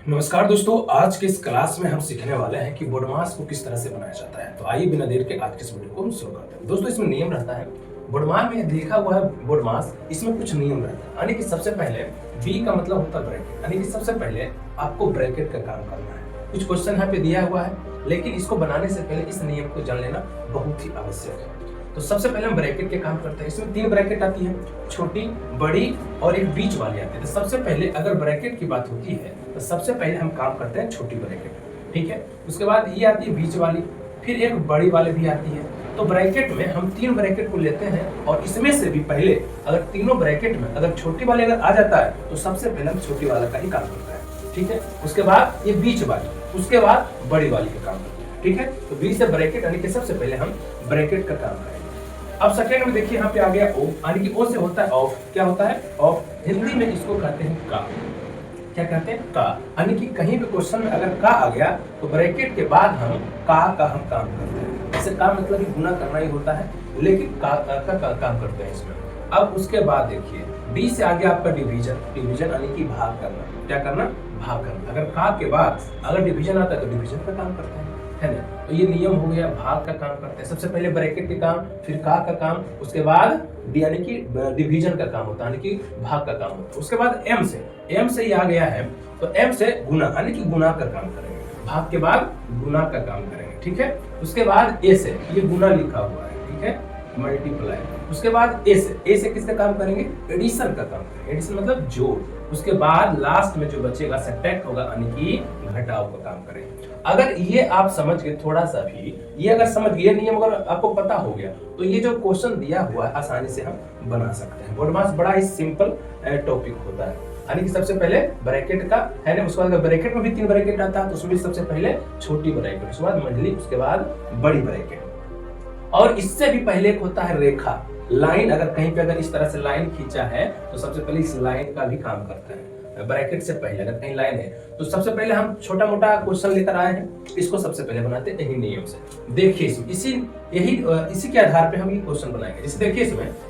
नमस्कार दोस्तों, आज के इस क्लास में हम सीखने वाले हैं कि बोडमास को किस तरह से बनाया जाता है। तो आइए बिना देर के आज के इस वीडियो को हम शुरू करते हैं। दोस्तों, इसमें नियम रहता है। बोडमास में लिखा हुआ है बोडमास, इसमें कुछ नियम रहता है। यानी कि सबसे पहले बी का मतलब होता है ब्रैकेट, यानी कि सबसे पहले आपको ब्रैकेट का काम करना है। कुछ क्वेश्चन यहाँ पे दिया हुआ है, लेकिन इसको बनाने से पहले इस नियम को जान लेना बहुत ही आवश्यक है। तो सबसे पहले हम ब्रैकेट के काम करते हैं। इसमें 3 ब्रैकेट आती है, छोटी, बड़ी और एक बीच वाली आती है। तो सबसे पहले अगर ब्रैकेट की बात होती है तो सबसे पहले हम काम करते हैं छोटी ब्रैकेट, ठीक है। उसके बाद ये आती है बीच वाली, फिर एक बड़ी वाली भी आती है। तो ब्रैकेट में हम 3 ब्रैकेट को लेते हैं और इसमें से भी पहले अगर तीनों ब्रैकेट में अगर छोटी वाली अगर आ जाता है तो सबसे पहले हम छोटी वाला का ही काम करते हैं, ठीक है। उसके बाद ये बीच वाली, उसके बाद बड़ी वाली का काम करते हैं, ठीक है। तो बी से ब्रैकेट यानी कि सबसे पहले हम ब्रैकेट का काम करेंगे। अब सेकेंड में देखिए यहाँ पे आ गया ओ, यानी कि ओ से होता है ऑफ। क्या होता है? ऑफ। हिंदी में इसको कहते हैं का। क्या कहते हैं? का। यानी कि कहीं भी क्वेश्चन में अगर का आ गया तो ब्रैकेट के बाद हम का हम काम करते हैं। ऐसे का मतलब ही गुना करना ही होता है, लेकिन का काम करते हैं इसमें। अब उसके बाद देखिए डी से आगे आपका डिवीजन, डिवीजन यानी कि भाग करना। क्या करना? भाग करना। अगर का के बाद अगर डिवीजन आता है तो डिवीजन का काम करते हैं, है ना। तो ये नियम हो गया, भाग का काम करते हैं। सबसे पहले ब्रैकेट के काम, फिर का काम, उसके बाद यानी कि डिवीजन का काम होता है, यानी कि भाग का काम होता है। उसके बाद एम से ये आ गया है, तो एम से गुना यानी कि गुना का काम करेंगे। भाग के बाद गुना का काम करेंगे, ठीक है। उसके बाद ए से, ये गुना लिखा हुआ है, ठीक है, मल्टीप्लाई। उसके बाद ए से किसका काम करेंगे? एडिशन का काम करेंगे। एडिशन मतलब जोड़। उसके बाद लास्ट में जो बचेगा सब्ट्रैक्ट होगा, यानी कि घटाव का काम करेंगे। अगर ये आप समझ गए थोड़ा सा भी, ये अगर समझ गए नियम अगर आपको पता हो गया तो ये जो क्वेश्चन दिया हुआ है आसानी से हम बना सकते हैं। बोडमास बड़ा ही सिंपल टॉपिक होता है, यानी कि सबसे पहले ब्रैकेट का है ना। उसके बाद ब्रैकेट में भी 3 ब्रैकेट आता है, तो उसमें सबसे पहले छोटी ब्रैकेट, उसके बाद मंडली, उसके बाद बड़ी ब्रैकेट। और इससे भी पहले एक होता है रेखा, लाइन। अगर कहीं पे अगर इस तरह से लाइन खींचा है तो सबसे पहले इस लाइन का भी काम करता है। ब्रैकेट से पहले अगर कहीं लाइन है तो सबसे पहले हम छोटा मोटा क्वेश्चन लेकर आए हैं, इसको सबसे पहले बनाते हैं यही नियम से। देखिए इसी के आधार पे हम ये क्वेश्चन बनाएंगे। जैसे देखिए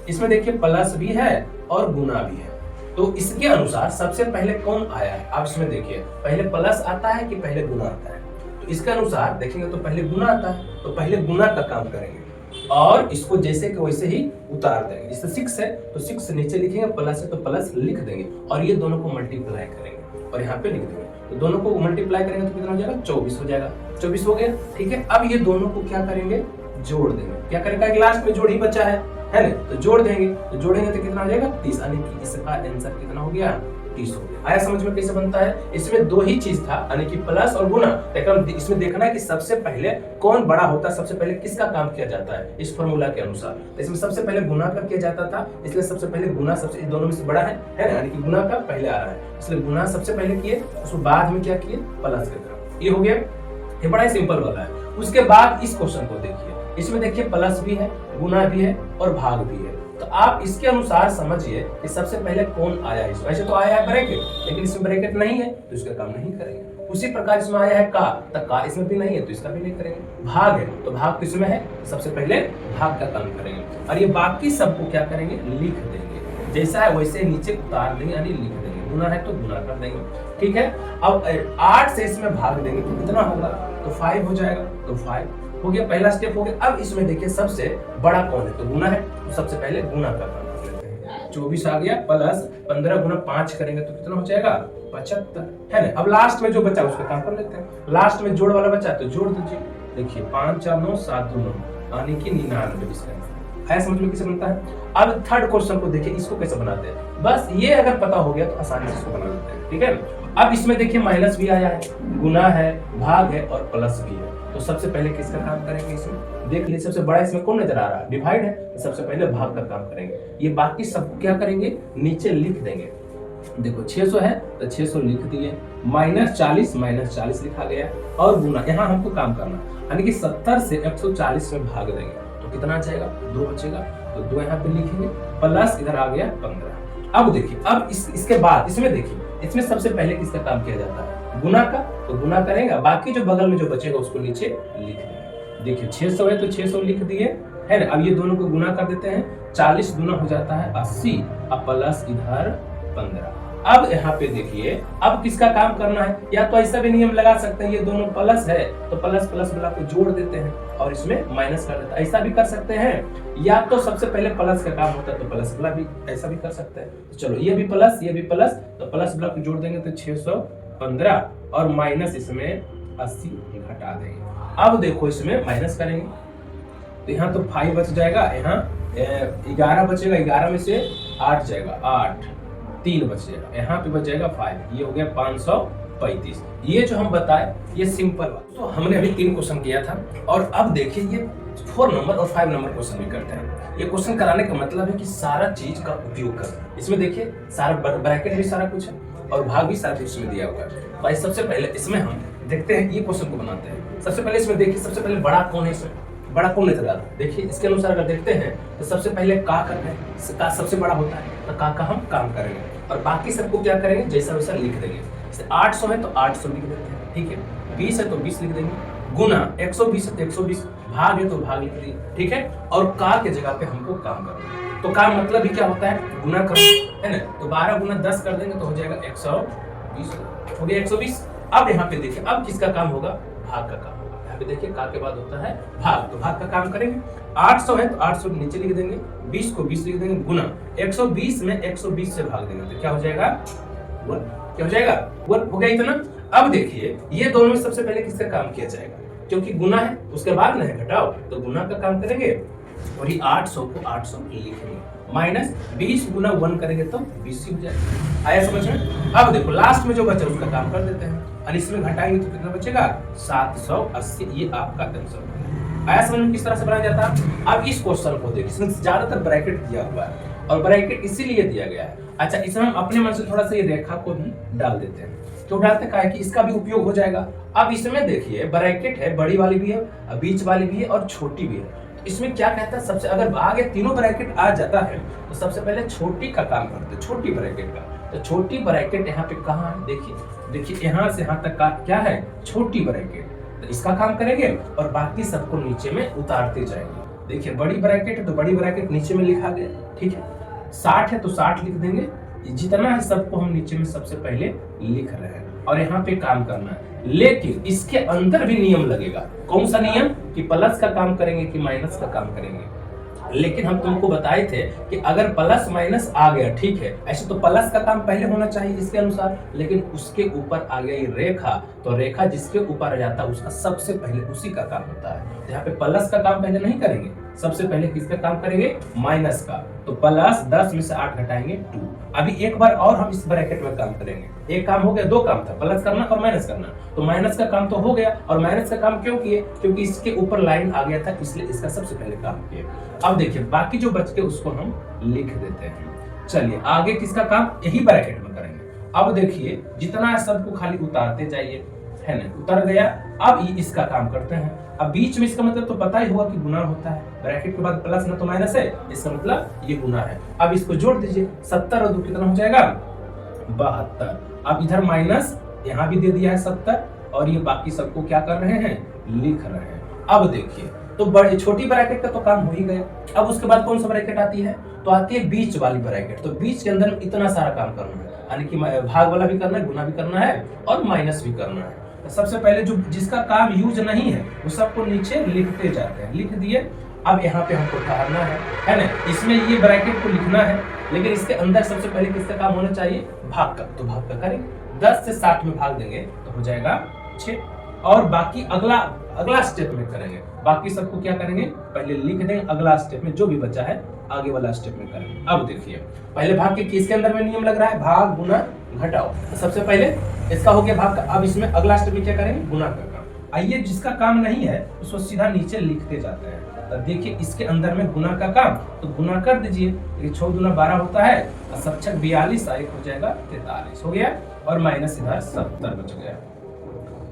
इसमें देखिए प्लस भी है और गुना भी है, तो इसके अनुसार सबसे पहले कौन आया है? आप इसमें देखिए पहले प्लस आता है कि पहले गुना आता है? तो इसके अनुसार देखेंगे तो पहले गुना आता है, तो पहले गुना का काम करेंगे और इसको जैसे कि वैसे ही उतार देंगे। जैसे 6 है तो 6 नीचे लिखेंगे, प्लस है तो प्लस लिख देंगे और ये दोनों को मल्टीप्लाई करेंगे और यहाँ पे लिख देंगे। तो दोनों को मल्टीप्लाई करेंगे तो कितना हो जाएगा? 24 हो जाएगा। 24 हो गया, ठीक है। अब ये दोनों को क्या करेंगे? जोड़ देंगे। क्या करेंगे? लास्ट में जोड़ ही बचा है ना, तो जोड़ देंगे। तो जोड़ेंगे तो कितना हो जाएगा? 30, यानी कि इसका आंसर कितना हो गया? 30 हो गया। आया समझ में कैसे बनता है? इसमें 2 ही चीज था, यानी कि प्लस और गुना, लेकिन इसमें देखना है कि सबसे पहले कौन बड़ा होता है, सबसे पहले किसका काम किया जाता है इस फॉर्मूला के अनुसार। इसमें सबसे पहले गुना का किया जाता था, इसलिए सबसे पहले गुना सबसे इन दोनों में से बड़ा है ना, यानी कि गुना का पहले आ रहा है, इसलिए गुना सबसे पहले किए, उसके बाद में क्या किए? प्लस के तरफ। ये हो गया, ये बड़ा ही सिंपल वाला है। उसके बाद इस क्वेश्चन को देखिए, इसमें देखिए प्लस भी है, गुना भी है और भाग भी है। तो आप इसके अनुसार समझिए कि सबसे पहले कौन आया है। वैसे तो आया है ब्रैकेट, लेकिन इसमें ब्रैकेट नहीं है तो इसका काम नहीं करेंगे। उसी प्रकार इसमें आया है का, तो का इसमें भी नहीं है तो इसका भी नहीं करेंगे। भाग है तो भाग किसमें है? तो सबसे पहले भाग का काम करेंगे और ये बाकी सबको क्या करेंगे? लिख देंगे। जैसा है वैसे नीचे उतार देंगे, यानी लिख देंगे। गुना है तो गुना कर देंगे, ठीक है। अब 8 से इसमें भाग देंगे तो कितना होगा? तो 5 हो जाएगा। तो 5 हो गया, पहला स्टेप हो गया। अब इसमें देखिए सबसे बड़ा कौन है? तो गुना है, तो सबसे पहले गुना का काम कर लेते हैं। 24 आ गया, प्लस 15 गुना 5 करेंगे तो कितना हो जाएगा? 75, है ना। अब लास्ट में जो बचा उसका काम कर लेते हैं। लास्ट में जोड़ वाला बचा तो जोड़ दीजिए। देखिए 5 4 9 7 2 9, यानी कि 99 इसका आया समझ में कैसे बनता है। अब थर्ड क्वेश्चन को देखिए, इसको कैसे बनाते हैं। बस ये अगर पता हो गया तो आसानी से इसको बना लेते हैं, ठीक है। अब इसमें देखिए माइनस भी आया है, गुना है, भाग है और प्लस भी है। तो सबसे पहले किसका काम करेंगे? इसमें देख लीजिए सबसे बड़ा इसमें कौन नजर आ रहा है? डिवाइड है, तो सबसे पहले भाग का काम करेंगे। ये बाकी सब क्या करेंगे? नीचे लिख देंगे। देखो 600 है तो 600 लिख दिए, -40 लिखा गया और गुना यहाँ हमको काम करना, यानी कि 70 से 140 में भाग देंगे तो कितना जाएगा? 2 बचेगा, तो 2 यहाँ पे लिखेंगे, प्लस इधर आ गया 15। अब देखिए, अब इसके बाद इसमें देखिए, इसमें सबसे पहले किसका काम किया जाता है? गुना का, तो गुना करेंगे, बाकी जो बगल में जो बचेगा उसको नीचे लिख देंगे। देखिए 600 है तो 600 लिख दिए, है ना। अब ये दोनों को गुना कर देते हैं, 40 गुना हो जाता है 80, अब प्लस इधर 15, अब यहाँ पे देखिए, अब किसका काम करना है, या तो ऐसा भी नियम लगा सकते हैं, ये दोनों प्लस है तो प्लस प्लस वाला को जोड़ देते हैं और इसमें माइनस कर देते हैं, ऐसा भी कर सकते हैं। या तो सबसे पहले प्लस का काम होता है तो प्लस वाला भी ऐसा भी कर सकते हैं। तो चलो ये भी प्लस तो प्लस वाला को जोड़ देंगे तो 615 और माइनस इसमें 80 घटा देंगे। अब देखो इसमें माइनस करेंगे तो यहाँ तो 5 बच जाएगा, यहाँ 11 बचेगा, 11 में से 8 जाएगा, 8 3 बच जाएगा, यहाँ पे बच जाएगा 5, ये हो गया 535। ये जो हम बताए ये सिंपल बात। तो हमने अभी 3 क्वेश्चन किया था और अब देखिए ये 4 नंबर और 5 नंबर क्वेश्चन भी करते हैं। ये क्वेश्चन कराने का मतलब है कि सारा चीज का उपयोग करना। इसमें देखिए सारा ब्रैकेट भी सारा कुछ है और भाग भी सारा कुछ इसमें दिया हुआ है। भाई सबसे पहले इसमें हम देखते हैं, ये क्वेश्चन को बनाते हैं। सबसे पहले इसमें देखिए, सबसे पहले बड़ा कौन है, इसमें बड़ा कौन नजर आ रहा है। देखिए इसके अनुसार अगर देखते हैं तो सबसे पहले का करना है, का सबसे बड़ा होता है तो का हम काम करेंगे और बाकी सबको क्या करेंगे जैसा वैसा लिख देंगे। जैसे 800 है तो 800 लिख देते हैं, ठीक है। 20 है तो 20 लिख देंगे, गुना 120 है तो 120, भाग है तो भाग लिख दिए, ठीक है। और का के जगह पे हमको काम करना है। तो काम मतलब भी क्या होता है, गुना करो, है ना। तो 12 गुना 10 कर देंगे तो हो जाएगा 120, हो गया 120। अब यहाँ पे देखिए, अब किसका काम होगा, भाग का काम होगा। यहाँ पे देखिए का के बाद होता है भाग, तो भाग का काम करेंगे। 800 है तो 800 नीचे लिख देंगे, 20 को 20 लिख देंगे, गुना 120 में 120 से भाग देंगे तो क्या हो जाएगा 1, क्या हो जाएगा 1, हो गया इतना। अब देखिए ये दोनों में सबसे पहले किसका काम किया जाएगा, क्योंकि गुना है उसके बाद ना है घटाओ, तो गुना का काम करेंगे और ये 800 को 800 लिखेंगे, माइनस 20 गुना 1 करेंगे तो 20 हो जाएगा। आया समझ में। अब देखो लास्ट में जो बचा उसका काम कर देते हैं और इसमें घटाएंगे तो कितना बचेगा 780, ये आपका आंसर। आया समझ में किस तरह से बनाया जाता है। अब इस क्वेश्चन को देखिए, इसमें ज्यादातर ब्रैकेट दिया हुआ है और ब्रैकेट इसीलिए दिया गया है। अच्छा इसमें हम अपने मन से थोड़ा सा ये रेखा को भी डाल देते हैं, क्यों डालते हैं कि इसका भी उपयोग हो जाएगा। अब इसमें देखिए ब्रैकेट है, बड़ी वाली भी है, बीच वाली भी है और छोटी भी है। इसमें क्या कहता है, सबसे अगर आगे तीनों ब्रैकेट आ जाता है तो सबसे पहले छोटी का काम करते हैं, छोटी ब्रैकेट का। तो छोटी ब्रैकेट यहाँ पे कहाँ है, देखिए यहाँ से यहाँ तक का क्या है, छोटी ब्रैकेट, तो इसका काम करेंगे और बाकी सबको नीचे में उतारते जाएंगे। देखिए बड़ी ब्रैकेट है तो बड़ी ब्रैकेट नीचे में लिखा गया, ठीक है। 60 है तो 60 लिख देंगे, जितना है सबको हम नीचे में सबसे पहले लिख रहे हैं और यहाँ पे काम करना है। लेकिन इसके अंदर भी नियम लगेगा, कौन सा नियम, कि प्लस का काम करेंगे कि माइनस का काम करेंगे। लेकिन हम तुमको बताए थे कि अगर प्लस माइनस आ गया, ठीक है, ऐसे तो प्लस का काम पहले होना चाहिए इसके अनुसार, लेकिन उसके ऊपर आ गया ये रेखा, तो रेखा जिसके ऊपर आ जाता है उसका सबसे पहले उसी का काम होता है। यहाँ पे प्लस का काम पहले नहीं करेंगे, सबसे पहले किसका काम करेंगे, माइनस का। तो प्लस 10 में से 8 घटाएंगे 2। अभी एक बार और हम इस ब्रैकेट में काम करेंगे। एक काम हो गया, 2 काम था, प्लस करना और माइनस करना। तो माइनस का काम तो हो गया और माइनस का काम क्यों किए, क्योंकि इसके ऊपर लाइन आ गया था, इसलिए इसका सबसे पहले काम किए। अब देखिए बाकी जो बच के उसको हम लिख देते हैं। चलिए आगे किसका काम, यही ब्रैकेट में करेंगे। अब देखिए जितना है सबको खाली उतारते जाइए, है ना, उतर गया। अब इसका काम करते हैं। अब बीच में इसका मतलब तो पता ही होगा कि गुना होता है, ब्रैकेट के बाद प्लस ना तो माइनस है, इसका मतलब ये गुना है। अब इसको जोड़ दीजिए, 70 और 2 कितना हो जाएगा 72। अब इधर माइनस यहाँ भी दे दिया है 70 और ये बाकी सबको क्या कर रहे हैं, लिख रहे हैं। अब देखिए तो बड़ी छोटी ब्रैकेट का तो काम हो ही गया। अब उसके बाद कौन सा ब्रैकेट आती है, तो आती है बीच वाली ब्रैकेट। तो बीच के अंदर इतना सारा काम करना है, यानी कि भाग वाला भी करना है, गुना भी करना है और माइनस भी करना है। तो सबसे पहले जो जिसका काम यूज नहीं है वो सबको नीचे लिखते जाते हैं, लिख दिए। अब यहाँ पे हमको ठहरना है ना, इसमें ये ब्रैकेट को लिखना है, लेकिन इसके अंदर सबसे पहले किसका काम होना चाहिए, भाग का। तो भाग का करेंगे, 10 से 60 में भाग देंगे तो हो जाएगा 6। और बाकी अगला स्टेप में करेंगे, बाकी सबको क्या करेंगे, पहले लिख देंगे, अगला स्टेप में जो भी बचा है आगे वाला स्टेप में करेंगे। अब देखिए पहले भाग के किसके अंदर में नियम लग रहा है, भाग गुना घटाओ। तो सबसे पहले इसका हो गया भाग का। अब इसमें अगला स्टेप में क्या करेंगे, गुना का काम। आइए जिसका काम नहीं है उसको सीधा नीचे लिखते जाते हैं। तो देखिए इसके अंदर में गुना का काम, तो गुना कर दीजिए, 6 दूना 12 होता है, सबछक 42 और 1 हो जाएगा 43 हो गया, और माइनस इधर 70 बच गया।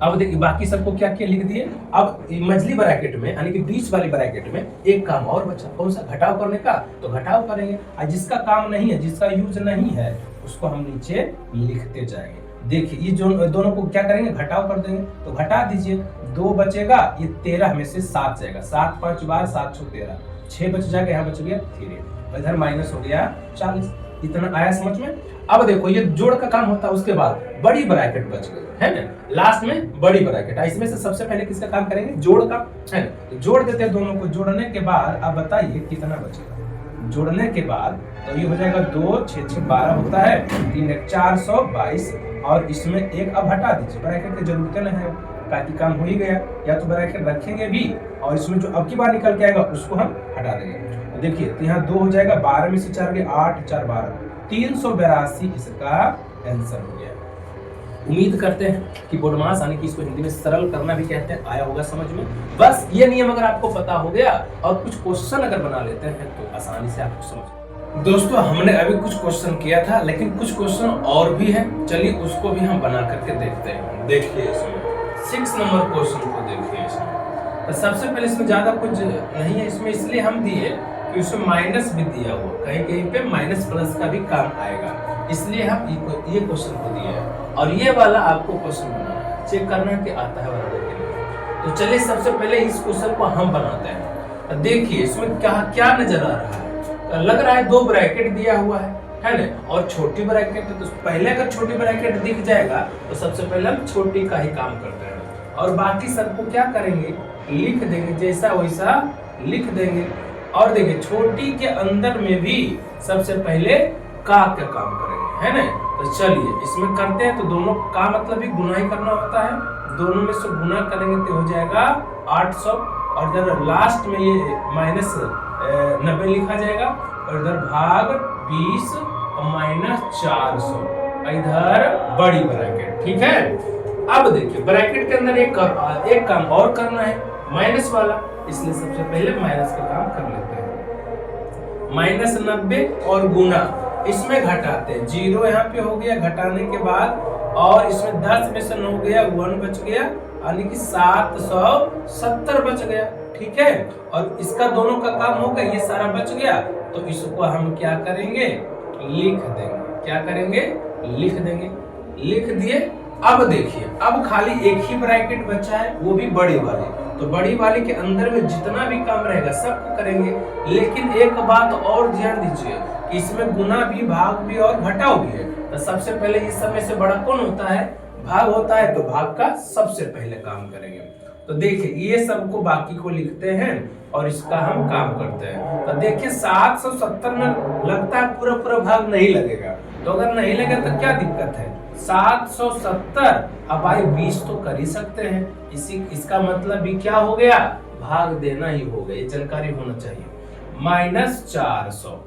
अब देखिए बाकी सबको क्या क्या लिख दिए। अब मझली ब्रैकेट में यानी कि बीच वाली ब्रैकेट में एक काम और बचा, कौन सा, घटाव करने का। तो घटाव करेंगे, और जिसका काम नहीं है, जिसका यूज नहीं है, उसको हम नीचे लिखते जाएंगे। देखिए ये जो दोनों को क्या करेंगे, घटाव कर देंगे। तो घटा दीजिए, 2 बचेगा, ये 13 में से 7 जाएगा, 7 5 12 7 6 13, 6 बच जाएगा, यहाँ बच गया 3, इधर माइनस हो गया 40। इतना आया समझ में। अब देखो ये जोड़ का काम होता है, उसके बाद बड़ी ब्रैकेट बच गई है ना, लास्ट में बड़ी ब्रैकेट। इसमें से सबसे पहले किसका काम करेंगे, जोड़ का, है ना। तो जोड़ देते हैं दोनों को, जोड़ने के बाद अब बताइए कितना बचेगा। जोड़ने के बाद तो ये हो जाएगा 2 6 6 12 होता है, 3 1 422, और इसमें एक अब हटा दीजिए, ब्रैकेट की जरूरत नहीं है, ताकि काम हो ही गया। या तो ब्रैकेट रखेंगे भी, और इसमें जो अब की बार निकल के आएगा उसको हम हटा देंगे। तो देखिए तो यहाँ 2 हो जाएगा, 12 में से 4 गए 8 4 12, 382 इसका आंसर हो गया। उम्मीद करते हैं कि बोडमास यानी कि इसको हिंदी में सरल करना भी कहते हैं, आया होगा समझ में। बस ये नियम अगर आपको पता हो गया और कुछ क्वेश्चन अगर बना लेते हैं तो आसानी से आपको समझ। दोस्तों हमने अभी कुछ क्वेश्चन किया था, लेकिन कुछ क्वेश्चन और भी है, चलिए उसको भी हम बना करके देखते हैं। देखिए इसमें 6 नंबर क्वेश्चन को देखिए। इसमें तो सबसे पहले इसमें ज्यादा कुछ नहीं है, इसमें इसलिए हम दिए कि उसमें माइनस भी दिया हुआ, कहीं कहीं पे माइनस प्लस का भी काम आएगा, इसलिए हम ये क्वेश्चन को दिए है। और ये वाला आपको क्वेश्चन बनाना है, चेक करना कि आता है बनाने के लिए। तो चलिए सबसे पहले इस क्वेश्चन को हम बनाते हैं। तो देखिए इसमें क्या क्या नजर आ रहा है, तो लग रहा है 2 ब्रैकेट दिया हुआ है ना, और छोटी ब्रैकेट है। तो पहले अगर छोटी ब्रैकेट दिख जाएगा तो सबसे पहले हम छोटी का ही काम करते हैं, और बाकी सबको क्या करेंगे, लिख देंगे, जैसा वैसा लिख देंगे। और देखिए छोटी के अंदर में भी सबसे पहले का काम करेंगे, है ना। तो चलिए इसमें करते हैं। तो दोनों का मतलब भी गुना ही करना होता है, दोनों में से गुना करेंगे तो हो जाएगा 800, और इधर लास्ट में ये माइनस 90 लिखा जाएगा, और इधर भाग 20 और माइनस 400, इधर बड़ी ब्रैकेट, ठीक है। अब देखिए ब्रैकेट के अंदर एक काम और करना है, माइनस वाला, इसलिए सबसे पहले माइनस का काम कर लेते हैं। माइनस 90 और गुना, इसमें घटाते हैं, 0 यहाँ पे हो गया घटाने के बाद, और इसमें 10 में से 9 गया, 1 बच गया, यानी कि 770 बच गया, ठीक है। और इसका दोनों का काम हो गया, ये सारा बच गया, तो इसको हम क्या करेंगे, लिख देंगे। क्या करेंगे, लिख देंगे। लिख दिए। अब देखिए अब खाली एक ही ब्रैकेट बचा है, वो भी बड़ी वाली। तो बड़ी वाली के अंदर में जितना भी काम रहेगा सब करेंगे, लेकिन एक बात और ध्यान दीजिए कि इसमें गुना भी, भाग भी और घटाव भी है। तो सबसे पहले इस समय से बड़ा कौन होता है, भाग होता है, तो भाग का सबसे पहले काम करेंगे। तो देखिए ये सबको बाकी को लिखते हैं और इसका हम काम करते हैं। तो देखिए 770 में लगता है पूरा पूरा भाग नहीं लगेगा, तो अगर नहीं लगे तो क्या दिक्कत है, 770 अब भाई 20 तो कर ही सकते हैं, इसका मतलब भी क्या हो गया, भाग देना ही हो गया, ये जानकारी होना चाहिए। माइनस 400,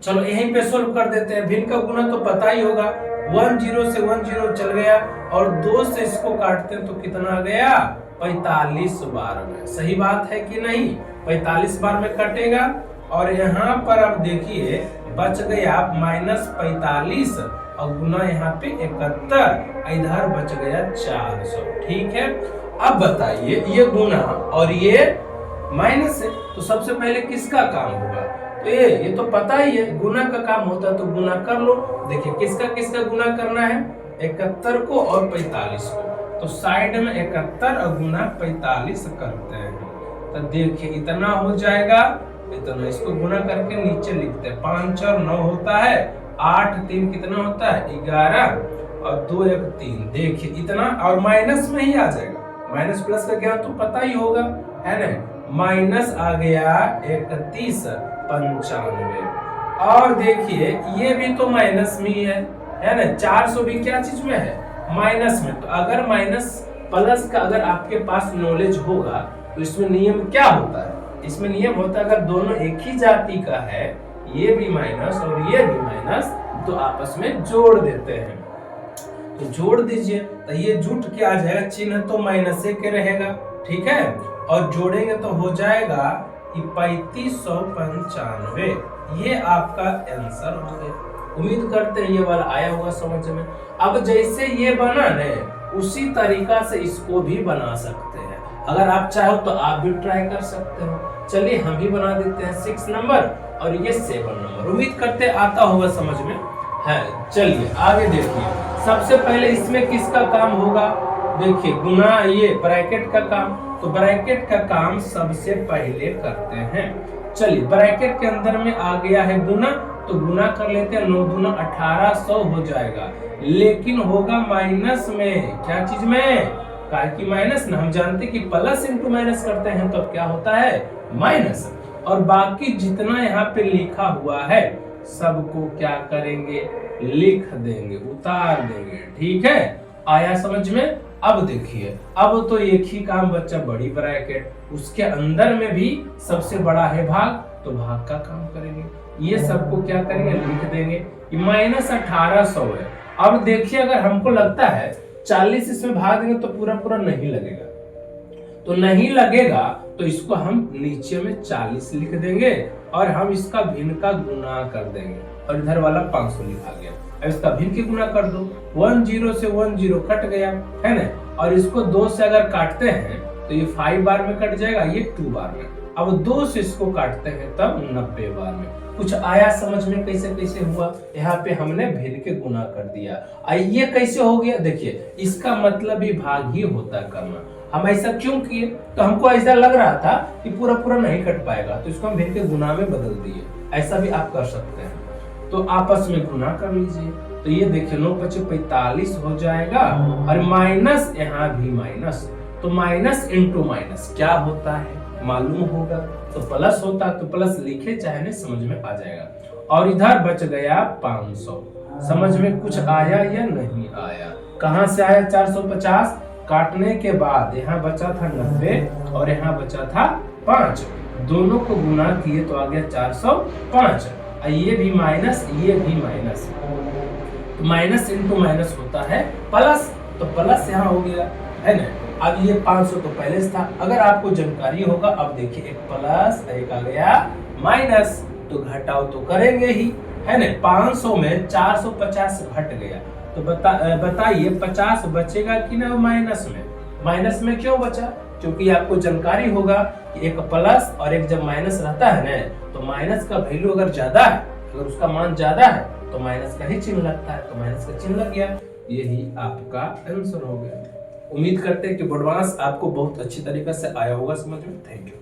चलो यहीं पे सोल्व कर देते हैं। भिन्न का गुना तो पता ही होगा, 10 से 10 चल गया, और 2 से इसको काटते हैं तो कितना आ गया, 45 बार में। सही बात है कि नहीं, 45 बार में कटेगा। और यहाँ पर अब देखिए बच गया माइनस 45 और गुना यहाँ पे 71, इधर बच गया 400, ठीक है। अब बताइए ये गुना और ये माइनस है, तो सबसे पहले किसका काम होगा, तो ये तो पता ही है, गुना का काम होता है, तो गुना कर लो। देखिए किसका किसका गुना करना है, 71 को और 45 को, तो साइड में 71 और गुना 45 करते हैं। तो देखिए इतना हो जाएगा, इतना इसको गुना करके नीचे लिखते हैं, 5 और 9 होता है, 8 3 कितना होता है 11, और 2 1 3, देखिए इतना, और माइनस में ही आ जाएगा, माइनस प्लस का ज्ञान तो पता ही होगा, है ना। माइनस आ गया 31 95, और देखिए ये भी तो माइनस में ही है ना। 400 भी क्या चीज में है, माइनस में। तो अगर माइनस प्लस का अगर आपके पास नॉलेज होगा तो इसमें नियम क्या होता है, इसमें नियम होता है अगर दोनों एक ही जाति का है, ये भी माइनस और ये भी माइनस, तो आपस में जोड़ देते हैं। तो जोड़ दीजिए, तो ये जुट के आ जाएगा, चिन्ह तो माइनस के रहेगा, ठीक है, और जोड़ेंगे तो हो जाएगा 3595, ये आपका आंसर हो गया। उम्मीद करते हैं ये वाला आया होगा समझ में। अब जैसे ये बना ने उसी तरीका से इसको भी बना सकते हैं, अगर आप चाहो तो आप भी ट्राई कर सकते हो। चलिए हम भी बना देते हैं 6 नंबर और ये 7 नंबर। उम्मीद करते हैं आता होगा समझ में है। चलिए आगे देखिए, सबसे पहले इसमें किसका काम होगा, देखिए गुना, ये ब्रैकेट का काम, तो ब्रैकेट का काम सबसे पहले करते हैं। चलिए ब्रैकेट के अंदर में आ गया है गुना, तो गुना कर लेते हैं, 9 दूना 1800 हो जाएगा, लेकिन होगा माइनस में। क्या चीज में? काय की माइनस ना, हम जानते कि प्लस इंटू माइनस करते हैं तो क्या होता है? माइनस। और बाकी जितना यहाँ पे लिखा हुआ है सबको क्या करेंगे? लिख देंगे, उतार देंगे। ठीक है, आया समझ में? अब देखिए, अब तो एक ही काम बच्चा, बड़ी ब्रैकेट, उसके अंदर में भी सबसे बड़ा है भाग, तो भाग का काम करेंगे। ये सबको क्या करेंगे? लिख देंगे। माइनस 1800 है। अब देखिए, अगर हमको लगता है 40 इसमें भाग देंगे तो पूरा पूरा नहीं लगेगा, तो नहीं लगेगा तो इसको हम नीचे में 40 लिख देंगे और हम इसका भिन्न का गुना कर देंगे, और इधर वाला 500 लिखा गया। अब इसका भिन्न के गुना कर दो, 10 से 10 कट गया है ना, और इसको 2 से अगर काटते हैं तो ये 5 बार में कट जाएगा, ये 2 बार में। अब 2 से इसको काटते हैं तब 90 बार में। कुछ आया समझ में कैसे कैसे हुआ? यहाँ पे हमने भिन्न के गुना कर दिया। ये कैसे हो गया? देखिए, इसका मतलब ही भाग ही होता करना। हम ऐसा क्यों किए? तो हमको ऐसा लग रहा था कि पूरा पूरा नहीं कट पाएगा, तो इसको हम भिन्न के गुना में बदल दिए। ऐसा भी आप कर सकते हैं, तो आपस में गुना कर लीजिए। तो ये देखिए, 9 × 5 = 45 हो जाएगा, और माइनस यहाँ भी माइनस, तो माइनस इंटू माइनस क्या होता है मालूम होगा, तो प्लस होता, तो प्लस लिखे चाहे नहीं, समझ में आ जाएगा। और इधर बच गया 500। समझ में कुछ आया या नहीं आया? कहां से आया 450? काटने के बाद यहाँ बचा था 90 और यहाँ बचा था 5, दोनों को गुना किए तो आ गया 405। ये भी माइनस, ये भी माइनस, माइनस इंटू माइनस होता है प्लस, तो प्लस यहाँ हो गया है ना। अब ये 500 तो पहले से था, अगर आपको जानकारी होगा, अब देखिए एक प्लस एक आ गया माइनस, तो घटाओ तो करेंगे ही है ना। 500 में 450 घट गया, तो बताइए 50 बचेगा कि ना माइनस में? माइनस में क्यों बचा? क्योंकि आपको जानकारी होगा कि एक प्लस और एक जब माइनस रहता है ना, तो माइनस का वैल्यू अगर ज्यादा है, अगर उसका मान ज्यादा है तो माइनस का ही चिन्ह लगता है, तो माइनस का चिन्ह लग गया। यही आपका आंसर हो गया। उम्मीद करते हैं कि बोर्ड मास आपको बहुत अच्छी तरीके से आया होगा समझ में। Thank you.